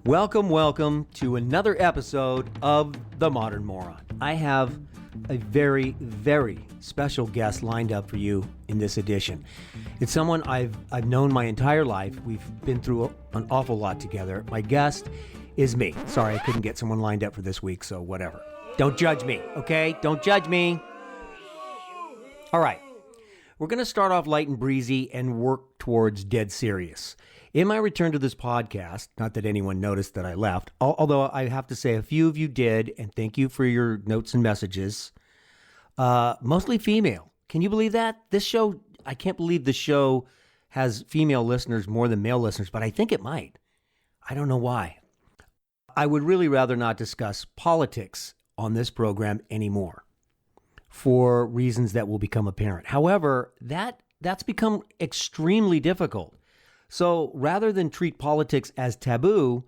Welcome to another episode of The Modern Moron. I have a very, very special guest lined up for you in this edition. It's someone I've known my entire life. We've been through an awful lot together. My guest is me. Sorry, I couldn't get someone lined up for this week, so whatever. Don't judge me, okay? Don't judge me. All right. We're going to start off light and breezy and work towards dead serious. In my return to this podcast, not that anyone noticed that I left, although I have to say a few of you did, and thank you for your notes and messages, mostly female. Can you believe that? This show, I can't believe the show has female listeners more than male listeners, but I think it might. I don't know why. I would really rather not discuss politics on this program anymore for reasons that will become apparent. However, that's become extremely difficult. So rather than treat politics as taboo,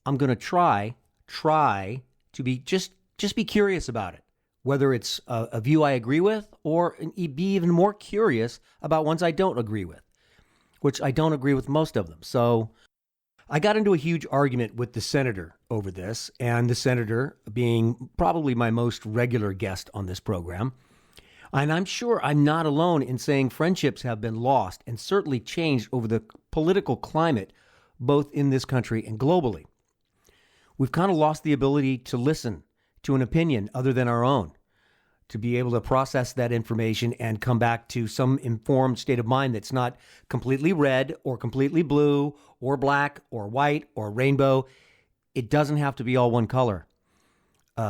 I'm going to try to be just be curious about it, whether it's a view I agree with or be even more curious about ones I don't agree with, which I don't agree with most of them. So I got into a huge argument with the senator over this, and the senator being probably my most regular guest on this program. And I'm sure I'm not alone in saying friendships have been lost and certainly changed over the political climate, both in this country and globally. We've kind of lost the ability to listen to an opinion other than our own, to be able to process that information and come back to some informed state of mind that's not completely red or completely blue or black or white or rainbow. It doesn't have to be all one color.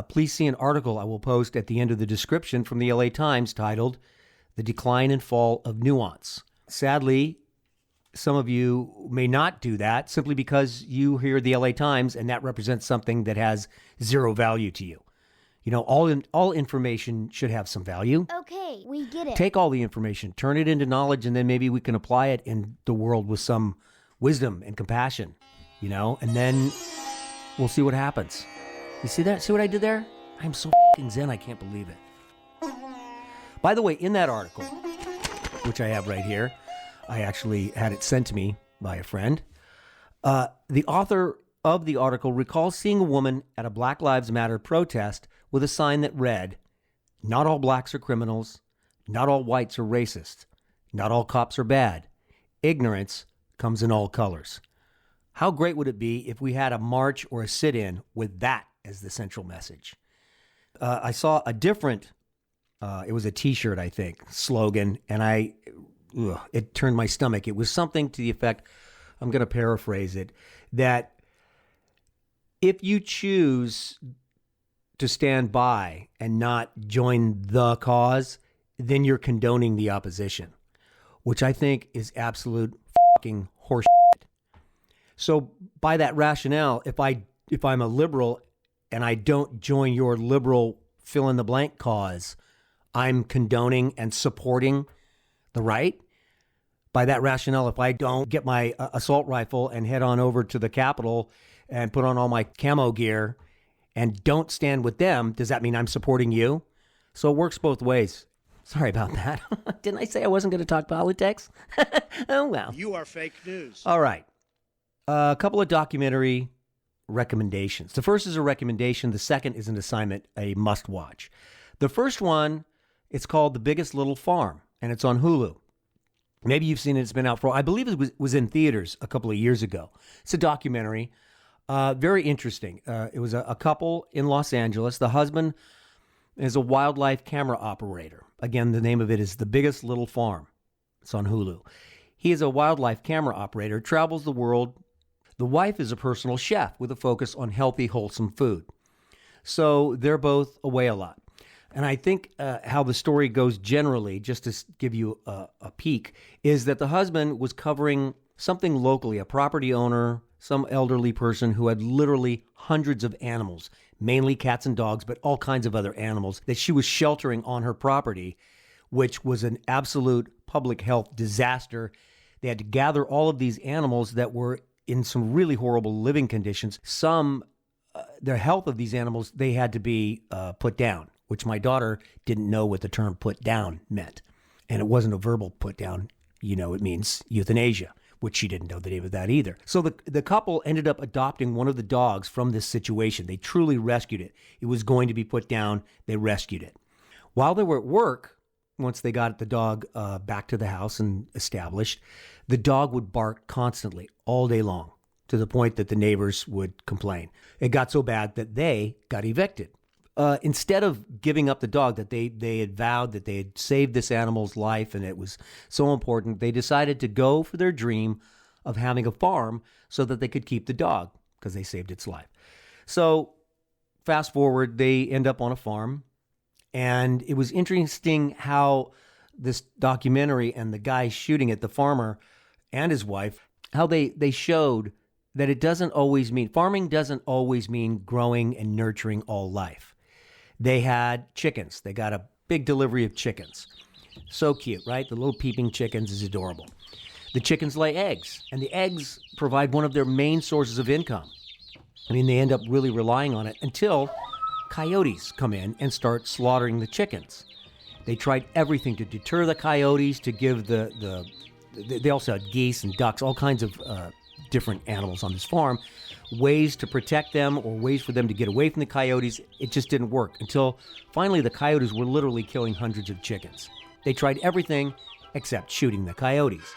Please see an article I will post at the end of the description from the LA Times titled "The Decline and Fall of Nuance." Sadly, some of you may not do that simply because you hear the LA Times and that represents something that has zero value to you. You know, all information should have some value. Okay, we get it. Take all the information, turn it into knowledge, and then maybe we can apply it in the world with some wisdom and compassion, you know, and then we'll see what happens. You see that? See what I did there? I'm so f***ing zen, I can't believe it. By the way, in that article, which I have right here, I actually had it sent to me by a friend. The author of the article recalls seeing a woman at a Black Lives Matter protest with a sign that read, "Not all blacks are criminals. Not all whites are racist. Not all cops are bad. Ignorance comes in all colors." How great would it be if we had a march or a sit-in with that as the central message? I saw a different, it was a t-shirt, I think, slogan, and it turned my stomach. It was something to the effect, I'm going to paraphrase it, that if you choose to stand by and not join the cause, then you're condoning the opposition, which I think is absolute fucking horseshit. So by that rationale, if I'm a liberal and I don't join your liberal fill in the blank cause, I'm condoning and supporting the right. By that rationale, if I don't get my assault rifle and head on over to the Capitol and put on all my camo gear and don't stand with them, does that mean I'm supporting you? So it works both ways. Sorry about that. Didn't I say I wasn't going to talk politics? Oh, well. You are fake news. All right. A couple of documentary recommendations. The first is a recommendation. The second is an assignment, a must watch. The first one, it's called The Biggest Little Farm, and it's on Hulu. Maybe you've seen it. It's been out I believe it was in theaters a couple of years ago. It's a documentary. Very interesting. It was a couple in Los Angeles. The husband is a wildlife camera operator. Again, the name of it is The Biggest Little Farm. It's on Hulu. He is a wildlife camera operator, travels the world. The wife is a personal chef with a focus on healthy, wholesome food. So they're both away a lot. And I think how the story goes generally, just to give you a peek, is that the husband was covering something locally, a property owner, some elderly person who had literally hundreds of animals, mainly cats and dogs, but all kinds of other animals that she was sheltering on her property, which was an absolute public health disaster. They had to gather all of these animals that were in some really horrible living conditions. The health of these animals, they had to be put down, which my daughter didn't know what the term put down meant. And it wasn't a verbal put down. You know, it means euthanasia, which she didn't know the name of that either. So the couple ended up adopting one of the dogs from this situation. They truly rescued it. It was going to be put down. They rescued it. While they were at work, once they got the dog back to the house and established, the dog would bark constantly all day long to the point that the neighbors would complain. It got so bad that they got evicted. Instead of giving up the dog that they had vowed that they had saved this animal's life and it was so important, they decided to go for their dream of having a farm so that they could keep the dog because they saved its life. So fast forward, they end up on a farm, and it was interesting how this documentary and the guy shooting it, the farmer and his wife, how they showed that farming doesn't always mean growing and nurturing all life. They had chickens. They got a big delivery of chickens. So cute, right? The little peeping chickens is adorable. The chickens lay eggs, and the eggs provide one of their main sources of income. I mean, they end up really relying on it until coyotes come in and start slaughtering the chickens. They tried everything to deter the coyotes, to give they also had geese and ducks, all kinds of different animals on this farm, ways to protect them or ways for them to get away from the coyotes. It just didn't work until finally the coyotes were literally killing hundreds of chickens. They tried everything except shooting the coyotes.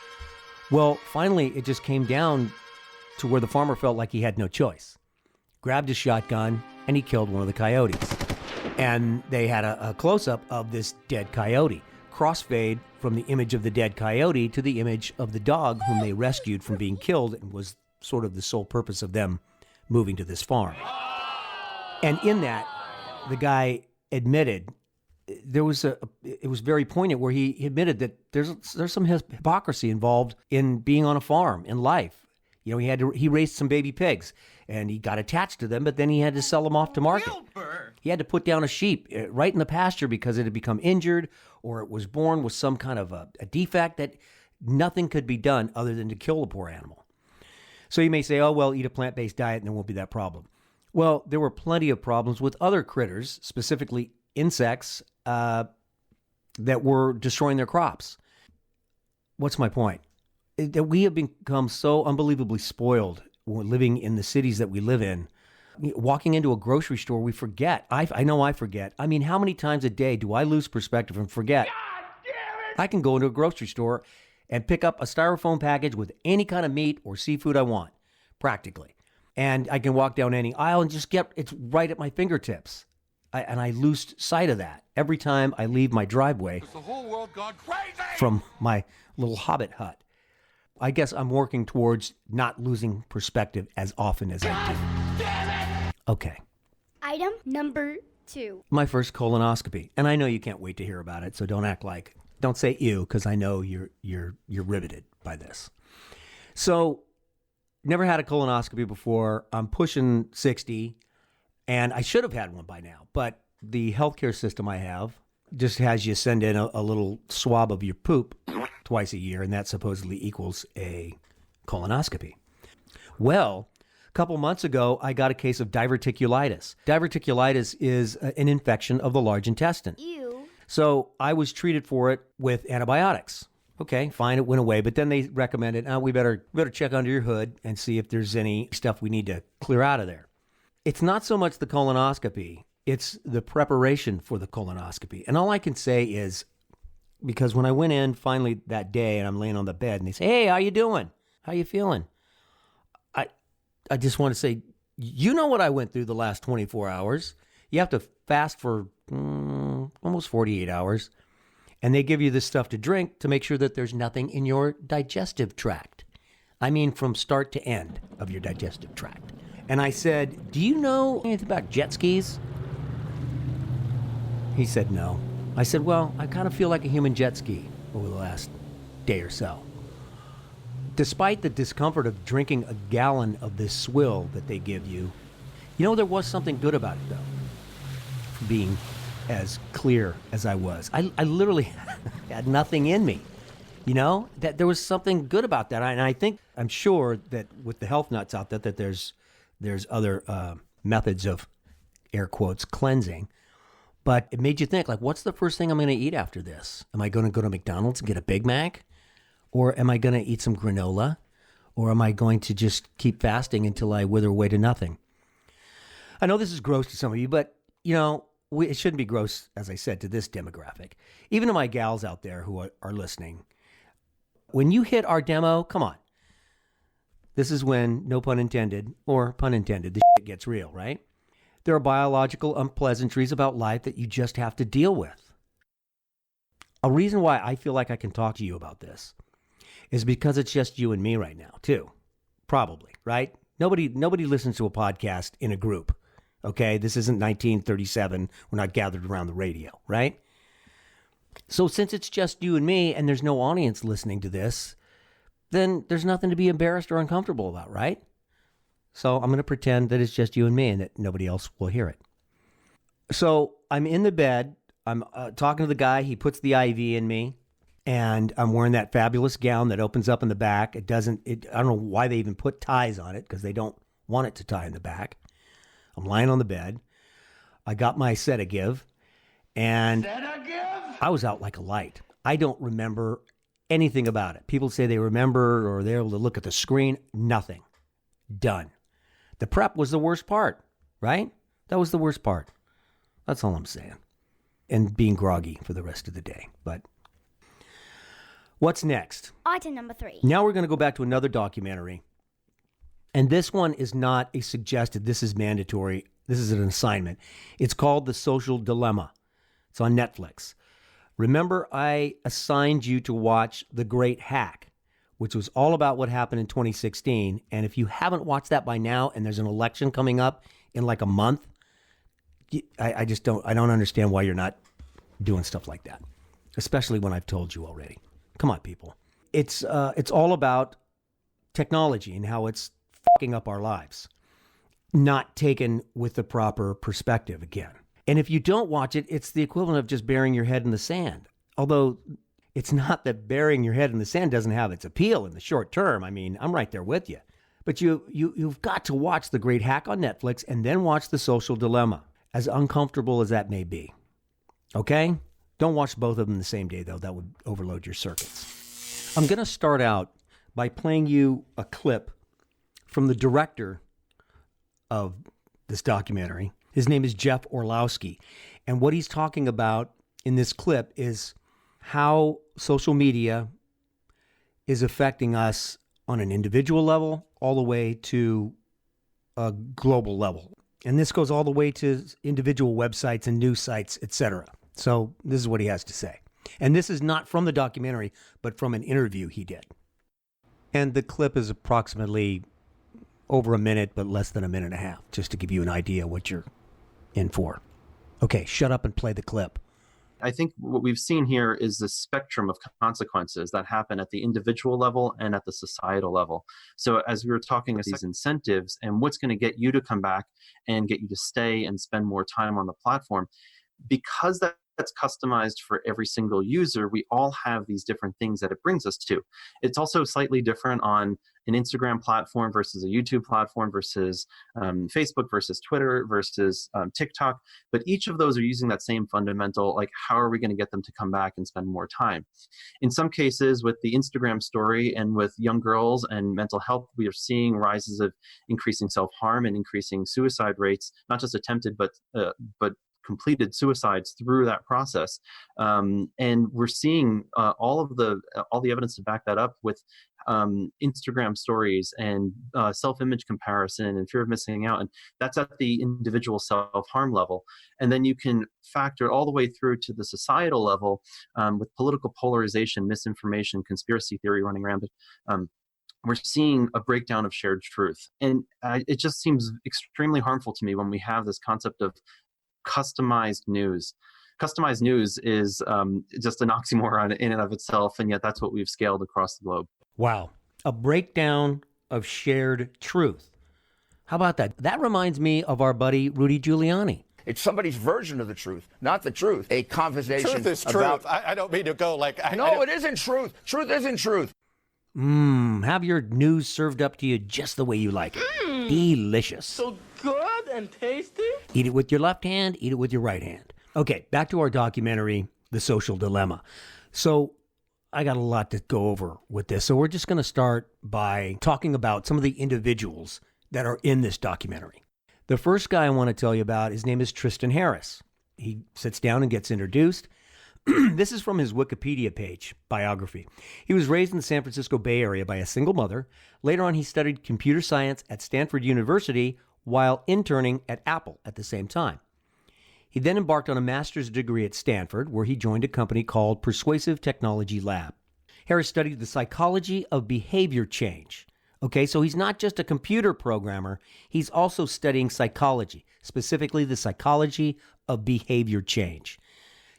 Well, finally it just came down to where the farmer felt like he had no choice. Grabbed his shotgun and he killed one of the coyotes. And they had a close-up of this dead coyote. Crossfade from the image of the dead coyote to the image of the dog whom they rescued from being killed and was sort of the sole purpose of them moving to this farm. And in that, the guy admitted it was very poignant where he admitted that there's some hypocrisy involved in being on a farm in life. You know, he raised some baby pigs and he got attached to them, but then he had to sell them off to market. He had to put down a sheep right in the pasture because it had become injured or it was born with some kind of a defect that nothing could be done other than to kill the poor animal. So you may say, oh, well, eat a plant-based diet and there won't be that problem. Well, there were plenty of problems with other critters, specifically insects, that were destroying their crops. What's my point? That we have become so unbelievably spoiled when living in the cities that we live in. Walking into a grocery store, we forget. I know I forget. I mean, how many times a day do I lose perspective and forget? God damn it! I can go into a grocery store and pick up a styrofoam package with any kind of meat or seafood I want, practically. And I can walk down any aisle and just it's right at my fingertips. And I lose sight of that every time I leave my driveway. Has the whole world gone crazy? From my little hobbit hut. I guess I'm working towards not losing perspective as often as I do. Damn it! Okay. Item number 2. My first colonoscopy. And I know you can't wait to hear about it, so don't say ew, because I know you're riveted by this. So, never had a colonoscopy before. I'm pushing 60, and I should have had one by now. But the healthcare system I have just has you send in a little swab of your poop twice a year, and that supposedly equals a colonoscopy. Well, a couple months ago, I got a case of diverticulitis. Diverticulitis is an infection of the large intestine. Ew. So I was treated for it with antibiotics. Okay, fine, it went away, but then they recommended, we better check under your hood and see if there's any stuff we need to clear out of there. It's not so much the colonoscopy, it's the preparation for the colonoscopy. And all I can say is, because when I went in finally that day and I'm laying on the bed and they say, hey, how you doing? How you feeling? I just want to say, you know what I went through the last 24 hours. You have to fast for almost 48 hours. And they give you this stuff to drink to make sure that there's nothing in your digestive tract. I mean, from start to end of your digestive tract. And I said, do you know anything about jet skis? He said, no. I said, well, I kind of feel like a human jet ski over the last day or so. Despite the discomfort of drinking a gallon of this swill that they give you, there was something good about it, though, being as clear as I was. I literally had nothing in me, that there was something good about that. And I'm sure that with the health nuts out there, that there's other methods of, air quotes, cleansing. But it made you think, what's the first thing I'm going to eat after this? Am I going to go to McDonald's and get a Big Mac? Or am I going to eat some granola? Or am I going to just keep fasting until I wither away to nothing? I know this is gross to some of you, but, it shouldn't be gross, as I said, to this demographic. Even to my gals out there who are listening. When you hit our demo, come on. This is when, no pun intended, or pun intended, the shit gets real, right? There are biological unpleasantries about life that you just have to deal with. A reason why I feel like I can talk to you about this is because it's just you and me right now, too. Probably, right? Nobody listens to a podcast in a group, okay? This isn't 1937. We're not gathered around the radio, right? So since it's just you and me and there's no audience listening to this, then there's nothing to be embarrassed or uncomfortable about, right? So I'm going to pretend that it's just you and me and that nobody else will hear it. So I'm in the bed. I'm talking to the guy. He puts the IV in me. And I'm wearing that fabulous gown that opens up in the back. I don't know why they even put ties on it because they don't want it to tie in the back. I'm lying on the bed. I got my sedative. And I was out like a light. I don't remember anything about it. People say they remember or they're able to look at the screen. Nothing. Done. The prep was the worst part, right? That was the worst part. That's all I'm saying. And being groggy for the rest of the day. But what's next? Item number 3. Now we're going to go back to another documentary. And this one is not a suggested, this is mandatory. This is an assignment. It's called The Social Dilemma. It's on Netflix. Remember, I assigned you to watch The Great Hack, which was all about what happened in 2016. And if you haven't watched that by now, and there's an election coming up in like a month, I don't understand why you're not doing stuff like that, especially when I've told you already. Come on, people. It's all about technology and how it's fucking up our lives, not taken with the proper perspective again. And if you don't watch it, it's the equivalent of just burying your head in the sand. Although it's not that burying your head in the sand doesn't have its appeal in the short term. I mean, I'm right there with you. But you've got to watch The Great Hack on Netflix and then watch The Social Dilemma, as uncomfortable as that may be. Okay? Don't watch both of them the same day, though. That would overload your circuits. I'm going to start out by playing you a clip from the director of this documentary. His name is Jeff Orlowski. And what he's talking about in this clip is how social media is affecting us on an individual level all the way to a global level. And this goes all the way to individual websites and news sites, etc. So this is what he has to say. And this is not from the documentary, but from an interview he did. And the clip is approximately over a minute, but less than a minute and a half, just to give you an idea what you're in for. Okay, shut up and play the clip. I think what we've seen here is the spectrum of consequences that happen at the individual level and at the societal level. So as we were talking about these incentives and what's going to get you to come back and get you to stay and spend more time on the platform, because that's customized for every single user, we all have these different things that it brings us to. It's also slightly different on an Instagram platform versus a YouTube platform versus Facebook versus Twitter versus TikTok. But each of those are using that same fundamental, like, how are we going to get them to come back and spend more time? In some cases, with the Instagram story and with young girls and mental health, we are seeing rises of increasing self-harm and increasing suicide rates, not just attempted, but completed suicides through that process, and we're seeing all the evidence to back that up with Instagram stories and self-image comparison and fear of missing out, and that's at the individual self-harm level. And then you can factor all the way through to the societal level with political polarization, misinformation, conspiracy theory running rampant. We're seeing a breakdown of shared truth, and it just seems extremely harmful to me when we have this concept of customized news. Customized news is just an oxymoron in and of itself, and yet that's what we've scaled across the globe. Wow. A breakdown of shared truth. How about that? That reminds me of our buddy Rudy Giuliani. It's somebody's version of the truth, not the truth. A conversation Truth is about... truth. I don't mean to go like... No, it isn't truth. Truth isn't truth. Have your news served up to you just the way you like it. Delicious. So good and tasty. Eat it with your left hand, eat it with your right hand. Okay, back to our documentary, The Social Dilemma. So I got a lot to go over with this. So we're just going to start by talking about some of the individuals that are in this documentary. The first guy I want to tell you about, his name is Tristan Harris. He sits down and gets introduced. This is from his Wikipedia page, biography. He was raised in the San Francisco Bay Area by a single mother. Later on, he studied computer science at Stanford University while interning at Apple at the same time. He then embarked on a master's degree at Stanford, where he joined a company called Persuasive Technology Lab. Harris studied the psychology of behavior change. Okay, so he's not just a computer programmer, he's also studying psychology, specifically the psychology of behavior change.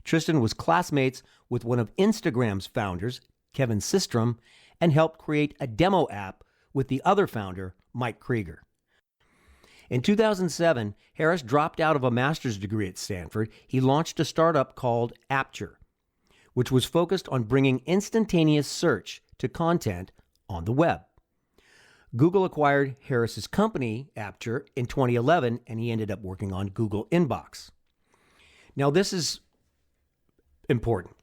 Tristan was classmates with one of Instagram's founders, Kevin Systrom, and helped create a demo app with the other founder, Mike Krieger. In 2007, Harris dropped out of a master's degree at Stanford. He launched a startup called Aperture, which was focused on bringing instantaneous search to content on the web. Google acquired Harris's company, Aperture, in 2011, and he ended up working on Google Inbox. Now, this is important.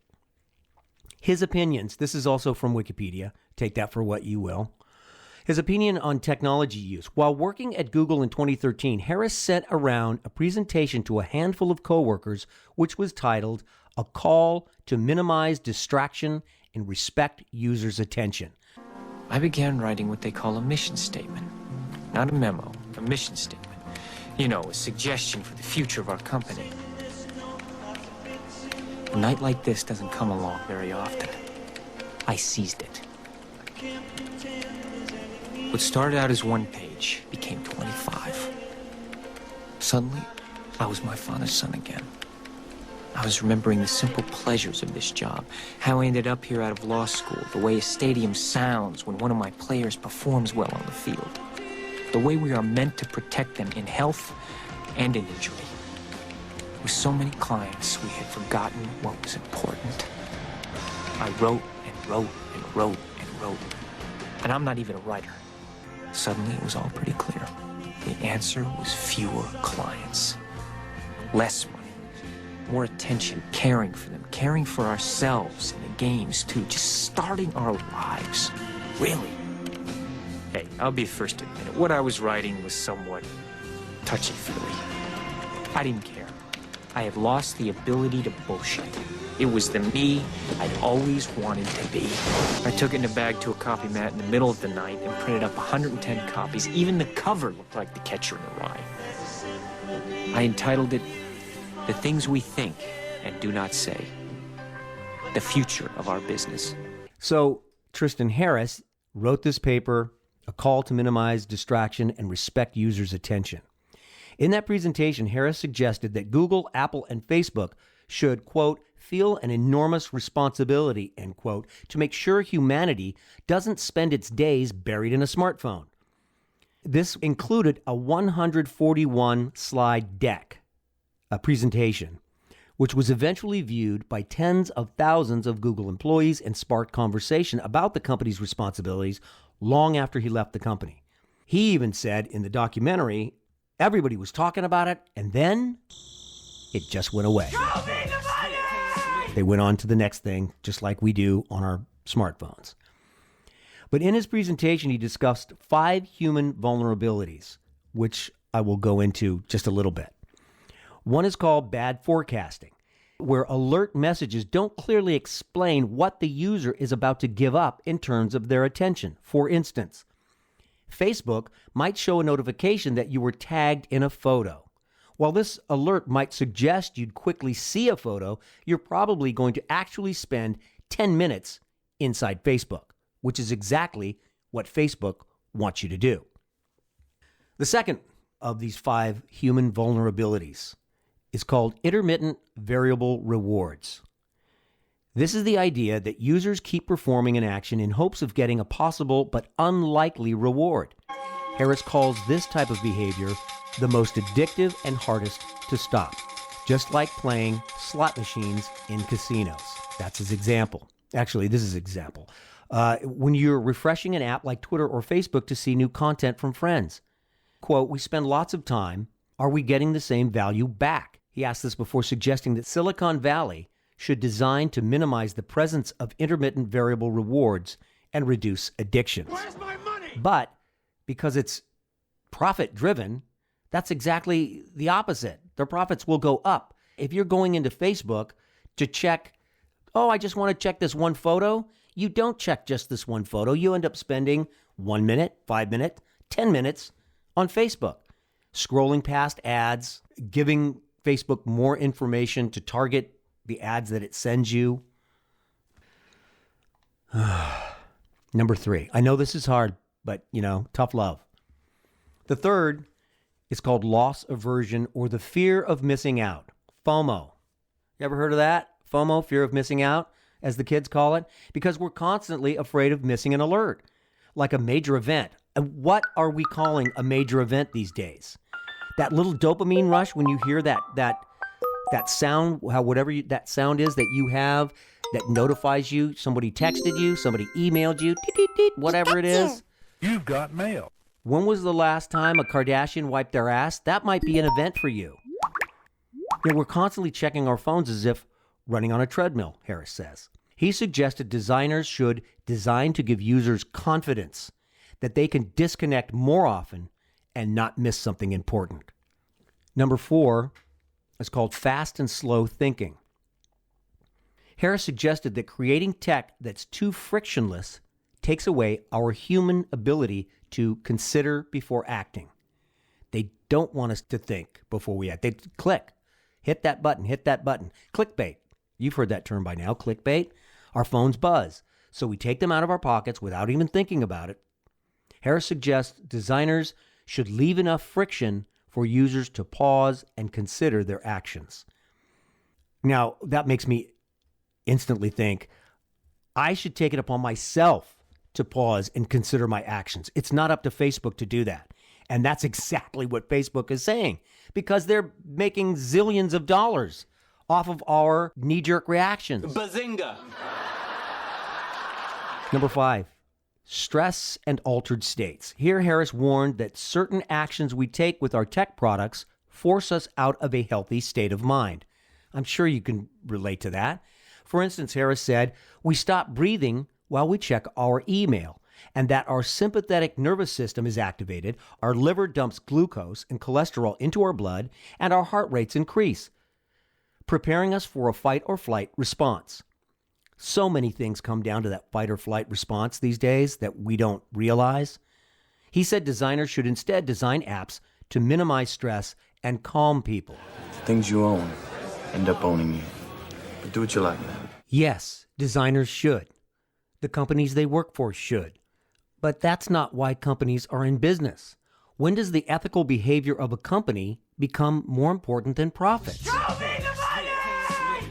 His opinions, this is also from Wikipedia, take that for what you will. His opinion on technology use. While working at Google in 2013, Harris sent around a presentation to a handful of coworkers, which was titled, "A Call to Minimize Distraction and Respect Users' Attention." I began writing what they call a mission statement. Not a memo, a mission statement. You know, a suggestion for the future of our company. A night like this doesn't come along very often. I seized it. What started out as one page became 25. Suddenly, I was my father's son again. I was remembering the simple pleasures of this job, how I ended up here out of law school, the way a stadium sounds when one of my players performs well on the field, the way we are meant to protect them in health and in injury. With so many clients, we had forgotten what was important. I wrote and wrote and wrote and wrote, and I'm not even a writer. Suddenly, it was all pretty clear. The answer was fewer clients, less money, more attention, caring for them, caring for ourselves in the games too, just starting our lives. Really. Hey, I'll be the first to admit it. What I was writing was somewhat touchy-feely. I didn't care. I had lost the ability to bullshit. It was the me I'd always wanted to be. I took it in a bag to a copy mat in the middle of the night and printed up 110 copies. Even the cover looked like The Catcher in the Rye. I entitled it, "The Things We Think and Do Not Say. The Future of Our Business." So Tristan Harris wrote this paper, A Call to Minimize Distraction and Respect Users' Attention. In that presentation, Harris suggested that Google, Apple, and Facebook should, quote, feel an enormous responsibility, end quote, to make sure humanity doesn't spend its days buried in a smartphone. This included a 141-slide deck, a presentation, which was eventually viewed by tens of thousands of Google employees and sparked conversation about the company's responsibilities long after he left the company. He even said in the documentary, everybody was talking about it, and then it just went away. They went on to the next thing, just like we do on our smartphones. But in his presentation, he discussed 5 human vulnerabilities, which I will go into just a little bit. One is called bad forecasting, where alert messages don't clearly explain what the user is about to give up in terms of their attention. For instance, Facebook might show a notification that you were tagged in a photo. While this alert might suggest you'd quickly see a photo, you're probably going to actually spend 10 minutes inside Facebook, which is exactly what Facebook wants you to do. The second of these 5 human vulnerabilities is called intermittent variable rewards. This is the idea that users keep performing an action in hopes of getting a possible but unlikely reward. Harris calls this type of behavior the most addictive and hardest to stop, just like playing slot machines in casinos. That's his example. Actually, this is his example. When you're refreshing an app like Twitter or Facebook to see new content from friends. Quote, we spend lots of time. Are we getting the same value back? He asked this before suggesting that Silicon Valley should design to minimize the presence of intermittent variable rewards and reduce addictions. Where's my money? But because it's profit-driven, that's exactly the opposite. Their profits will go up. If you're going into Facebook to check, oh, I just want to check this one photo, you don't check just this one photo. You end up spending 1 minute, 5 minutes, 10 minutes on Facebook, scrolling past ads, giving Facebook more information to target the ads that it sends you. Number 3. I know this is hard, but, tough love. The third is called loss aversion, or the fear of missing out. FOMO. You ever heard of that? FOMO, fear of missing out, as the kids call it? Because we're constantly afraid of missing an alert, like a major event. And what are we calling a major event these days? That little dopamine rush when you hear that sound, that sound is that you have that notifies you, somebody texted you, somebody emailed you, whatever it is. You've got mail. When was the last time a Kardashian wiped their ass? That might be an event for you. We're constantly checking our phones as if running on a treadmill, Harris says. He suggested designers should design to give users confidence that they can disconnect more often and not miss something important. Number 4 is called fast and slow thinking. Harris suggested that creating tech that's too frictionless takes away our human ability to consider before acting. They don't want us to think before we act. They click, hit that button. Clickbait. You've heard that term by now, clickbait. Our phones buzz, so we take them out of our pockets without even thinking about it. Harris suggests designers should leave enough friction for users to pause and consider their actions. Now, that makes me instantly think, I should take it upon myself to pause and consider my actions. It's not up to Facebook to do that. And that's exactly what Facebook is saying, because they're making zillions of dollars off of our knee-jerk reactions. Bazinga! Number 5, stress and altered states. Here, Harris warned that certain actions we take with our tech products force us out of a healthy state of mind. I'm sure you can relate to that. For instance, Harris said, we stop breathing while we check our email, and that our sympathetic nervous system is activated, our liver dumps glucose and cholesterol into our blood, and our heart rates increase, preparing us for a fight or flight response. So many things come down to that fight or flight response these days that we don't realize. He said designers should instead design apps to minimize stress and calm people. Things you own end up owning you. But do what you like, man. Yes, designers should. The companies they work for should. But that's not why companies are in business. When does the ethical behavior of a company become more important than profits? Show me the money!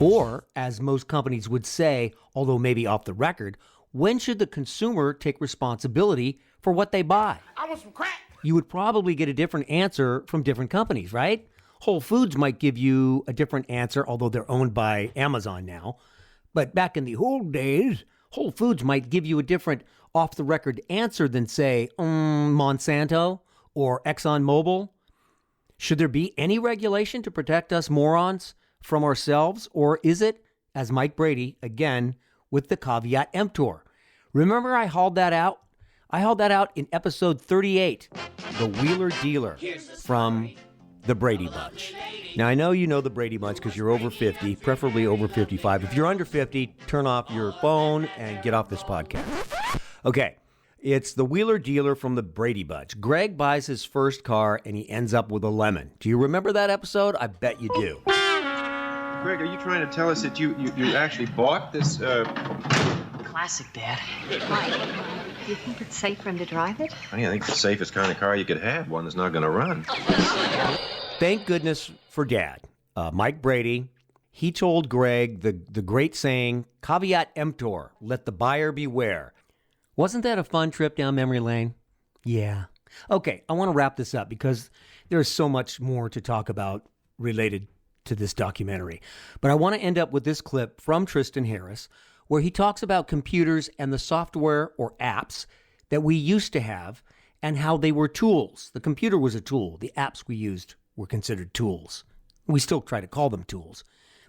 Or, as most companies would say, although maybe off the record, when should the consumer take responsibility for what they buy? I want some crack! You would probably get a different answer from different companies, right? Whole Foods might give you a different answer, although they're owned by Amazon now. But back in the old days, Whole Foods might give you a different off-the-record answer than, say, Monsanto or ExxonMobil. Should there be any regulation to protect us morons from ourselves, or is it, as Mike Brady, again, with the caveat emptor? Remember I hauled that out? I hauled that out in episode 38, The Wheeler Dealer from the Brady Bunch. Now, I know you know the Brady Bunch because you're over 50, preferably over 55. If you're under 50, turn off your phone and get off this podcast. Okay, it's the Wheeler Dealer from the Brady Bunch. Greg buys his first car and he ends up with a lemon. Do you remember that episode? I bet you do. Greg, are you trying to tell us that you actually bought this, Classic, Dad. Why? Do you think it's safe for him to drive it? Honey, I think the safest kind of car you could have, one that's not going to run. Thank goodness for Dad. Mike Brady, he told Greg the great saying, caveat emptor, let the buyer beware. Wasn't that a fun trip down memory lane? Yeah. Okay, I want to wrap this up because there's so much more to talk about related to this documentary. But I want to end up with this clip from Tristan Harris, where he talks about computers and the software or apps that we used to have and how they were tools. The computer was a tool. The apps we used were considered tools. We still try to call them tools.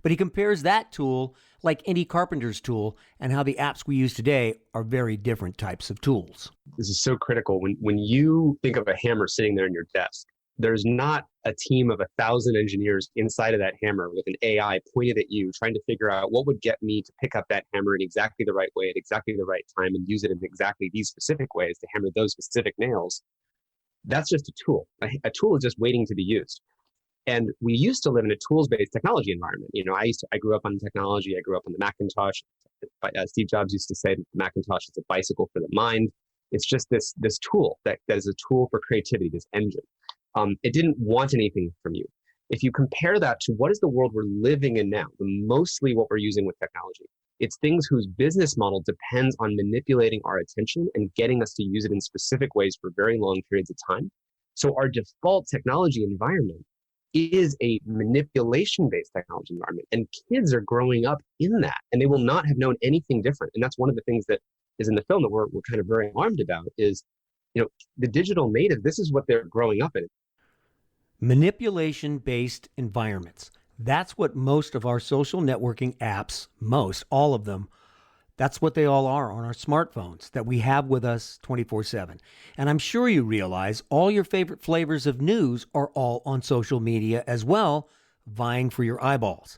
But he compares that tool like any carpenter's tool and how the apps we use today are very different types of tools. This is so critical. When you think of a hammer sitting there in your desk, there's not a team of 1,000 engineers inside of that hammer with an AI pointed at you, trying to figure out what would get me to pick up that hammer in exactly the right way at exactly the right time and use it in exactly these specific ways to hammer those specific nails. That's just a tool. A tool is just waiting to be used. And we used to live in a tools-based technology environment. You know, I grew up on technology. I grew up on the Macintosh. Steve Jobs used to say that the Macintosh is a bicycle for the mind. It's just this tool that is a tool for creativity, this engine. It didn't want anything from you. If you compare that to what is the world we're living in now, mostly what we're using with technology, it's things whose business model depends on manipulating our attention and getting us to use it in specific ways for very long periods of time. So our default technology environment is a manipulation-based technology environment, and kids are growing up in that, and they will not have known anything different. And that's one of the things that is in the film that we're kind of very alarmed about is, you know, the digital native, this is what they're growing up in. Manipulation-based environments. That's what most of our social networking apps, all of them, that's what they all are on our smartphones that we have with us 24/7. And I'm sure you realize all your favorite flavors of news are all on social media as well, vying for your eyeballs.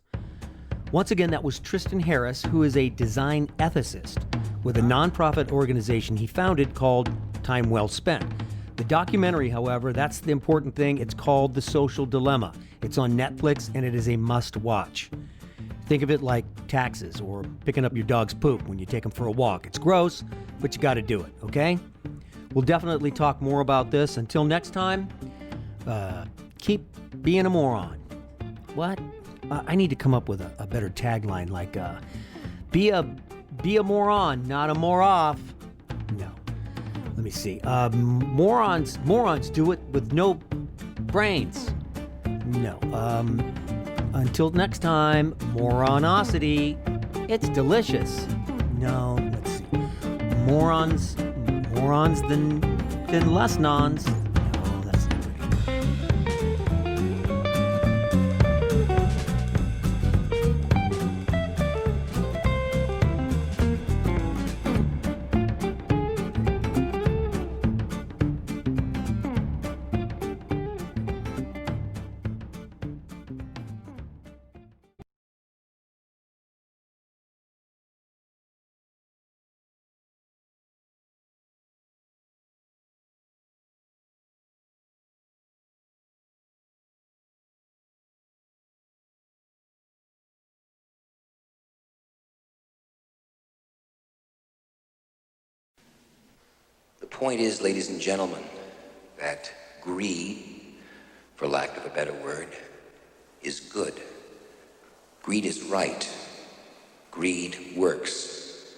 Once again, that was Tristan Harris, who is a design ethicist with a nonprofit organization he founded called Time Well Spent. The documentary, however, that's the important thing. It's called The Social Dilemma. It's on Netflix, and it is a must-watch. Think of it like taxes or picking up your dog's poop when you take him for a walk. It's gross, but you got to do it, okay? We'll definitely talk more about this. Until next time, keep being a moron. What? I need to come up with a better tagline like, be a moron, not a more-off. No. Let me see. Morons do it with no brains. No. Until next time, moronosity. It's delicious. No, let's see. Morons than less nons. No, that's not The point is, ladies and gentlemen, that greed, for lack of a better word, is good. Greed is right. Greed works.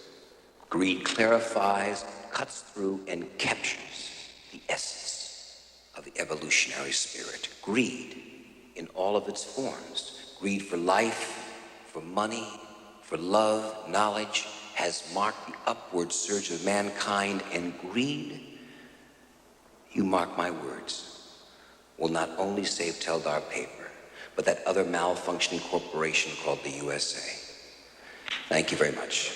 Greed clarifies, cuts through, and captures the essence of the evolutionary spirit. Greed in all of its forms. Greed for life, for money, for love, knowledge, has marked the upward surge of mankind, and greed, you mark my words, will not only save Teldar Paper, but that other malfunctioning corporation called the USA. Thank you very much.